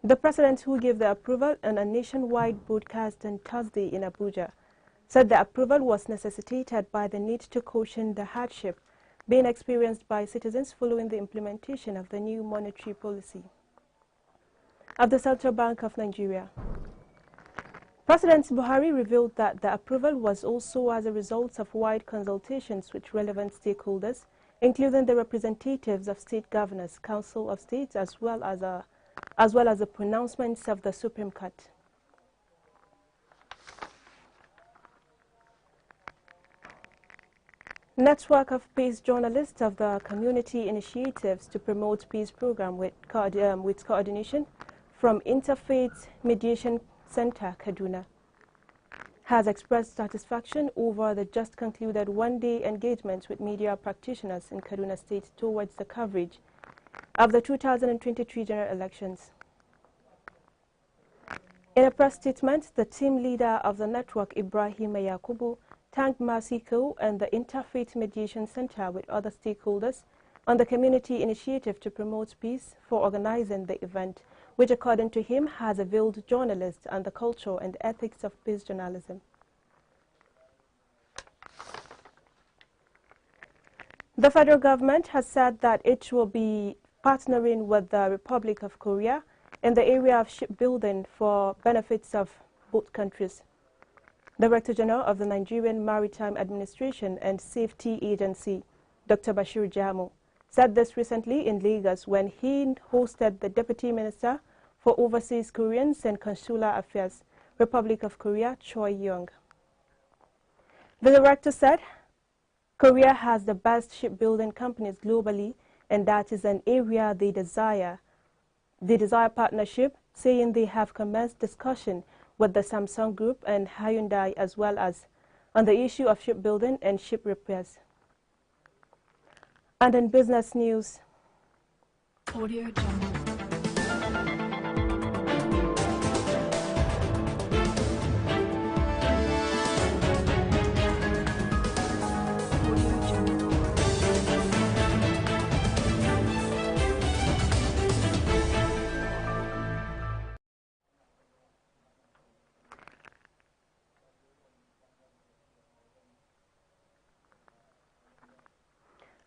The president, who gave the approval on a nationwide broadcast on Thursday in Abuja, said the approval was necessitated by the need to caution the hardship being experienced by citizens following the implementation of the new monetary policy of the Central Bank of Nigeria. President Buhari revealed that the approval was also as a result of wide consultations with relevant stakeholders, including the representatives of state governors, Council of States, as well as the pronouncements of the Supreme Court. Network of peace journalists of the community initiatives to promote peace program with coordination from Interfaith Mediation Center, Kaduna, has expressed satisfaction over the just concluded one-day engagement with media practitioners in Kaduna State towards the coverage of the 2023 general elections. In a press statement, the team leader of the network, Ibrahim Yakubu, thanked Masiko and the Interfaith Mediation Center with other stakeholders on the community initiative to promote peace for organizing the event, which according to him has availed journalists and the culture and ethics of peace journalism. The federal government has said that it will be partnering with the Republic of Korea in the area of shipbuilding for benefits of both countries. Director General of the Nigerian Maritime Administration and Safety Agency, Dr. Bashir Jamo, said this recently in Lagos when he hosted the Deputy Minister for Overseas Koreans and Consular Affairs, Republic of Korea, Choi Young. The director said, Korea has the best shipbuilding companies globally, and that is an area they desire partnership, saying they have commenced discussion with the Samsung Group and Hyundai as well as on the issue of shipbuilding and ship repairs. And in business news, Audio Jungle.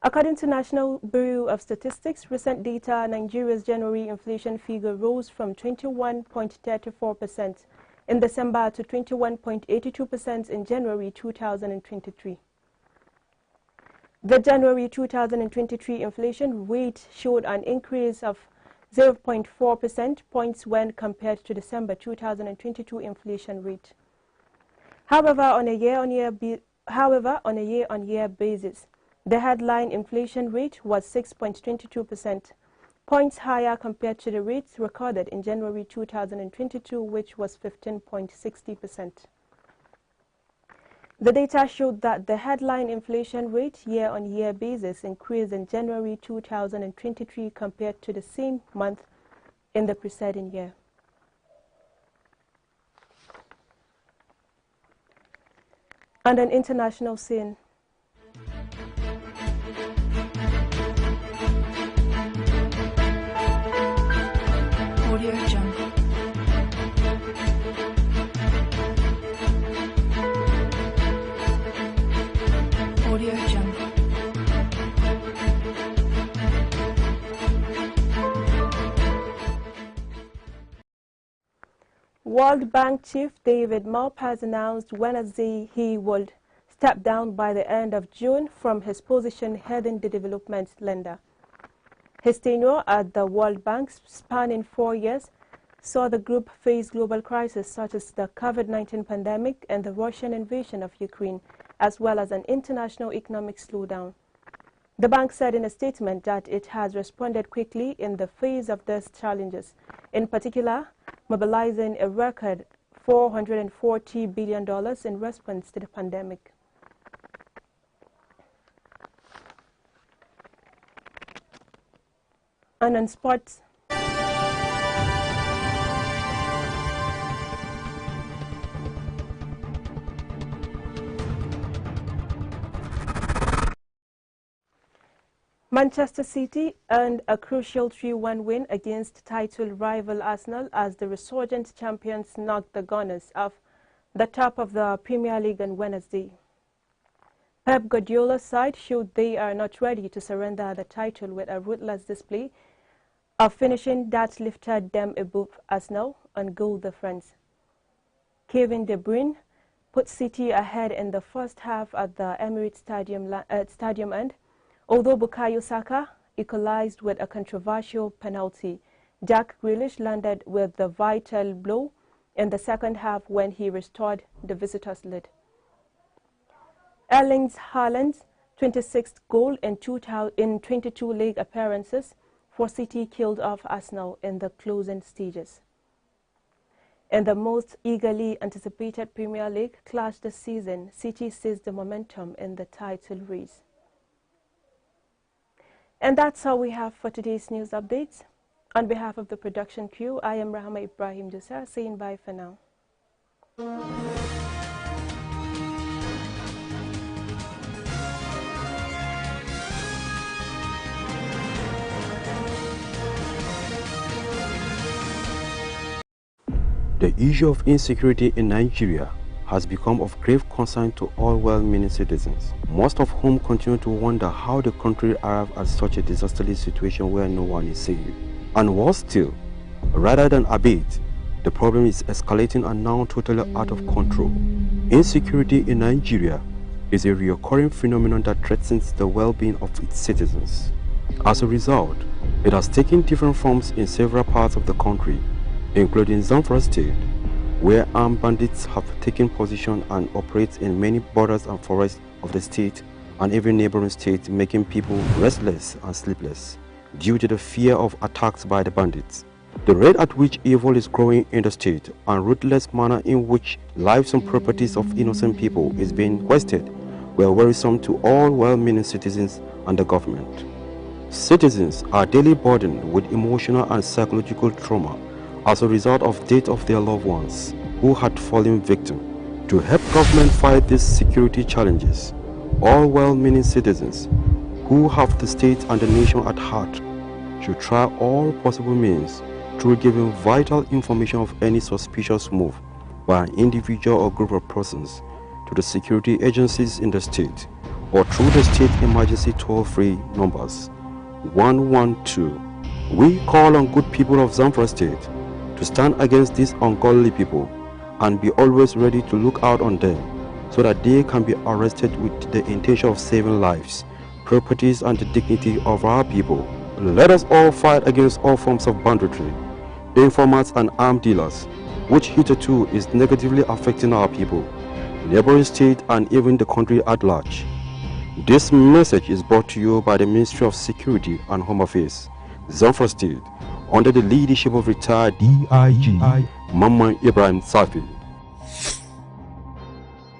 According to National Bureau of Statistics, recent data, Nigeria's January inflation figure rose from 21.34% in December to 21.82% in January 2023. The January 2023 inflation rate showed an increase of 0.4 percentage points when compared to December 2022 inflation rate. However, on a year-on-year basis, the headline inflation rate was 6.22%, points higher compared to the rates recorded in January 2022, which was 15.60%. The data showed that the headline inflation rate year-on-year basis increased in January 2023 compared to the same month in the preceding year. And an international scene. Audio Jungle. Audio Jungle. World Bank Chief David Malpass announced Wednesday he would step down by the end of June from his position heading the development lender. His tenure at the World Bank, spanning 4 years, saw the group face global crises such as the COVID-19 pandemic and the Russian invasion of Ukraine, as well as an international economic slowdown. The bank said in a statement that it has responded quickly in the face of these challenges, in particular, mobilizing a record $440 billion in response to the pandemic. And on sports, Manchester City earned a crucial 3-1 win against title rival Arsenal as the resurgent champions knocked the Gunners off the top of the Premier League on Wednesday. Pep Guardiola's side showed they are not ready to surrender the title with a ruthless display of finishing that lifted them above Arsenal on goal difference. Kevin De Bruyne put City ahead in the first half at the Emirates Stadium end, although Bukayo Saka equalized with a controversial penalty. Jack Grealish landed with the vital blow in the second half when he restored the visitors' lead. Erling Haaland's 26th goal in 22 league appearances for City killed off Arsenal in the closing stages. In the most eagerly anticipated Premier League clash this season, City seized the momentum in the title race. And that's all we have for today's news updates. On behalf of the production crew, I am Rahma Ibrahim Dusa, saying bye for now. The issue of insecurity in Nigeria has become of grave concern to all well-meaning citizens, most of whom continue to wonder how the country arrived at such a disastrous situation where no one is safe. And worse still, rather than abate, the problem is escalating and now totally out of control. Insecurity in Nigeria is a recurring phenomenon that threatens the well-being of its citizens. As a result, it has taken different forms in several parts of the country, including Zamfara State, where armed bandits have taken position and operate in many borders and forests of the state and even neighboring states, making people restless and sleepless due to the fear of attacks by the bandits. The rate at which evil is growing in the state and ruthless manner in which lives and properties of innocent people is being wasted were worrisome to all well-meaning citizens and the government. Citizens are daily burdened with emotional and psychological trauma as a result of death of their loved ones who had fallen victim. To help government fight these security challenges, all well-meaning citizens who have the state and the nation at heart should try all possible means through giving vital information of any suspicious move by an individual or group of persons to the security agencies in the state or through the state emergency toll-free numbers 112. We call on good people of Zamfara State to stand against these ungodly people and be always ready to look out on them so that they can be arrested with the intention of saving lives, properties and the dignity of our people. Let us all fight against all forms of banditry, informants and armed dealers, which hitherto is negatively affecting our people, neighboring state and even the country at large. This message is brought to you by the Ministry of Security and Home Affairs, Zamfara State, under the leadership of retired DIG Mamman Ibrahim Svtv.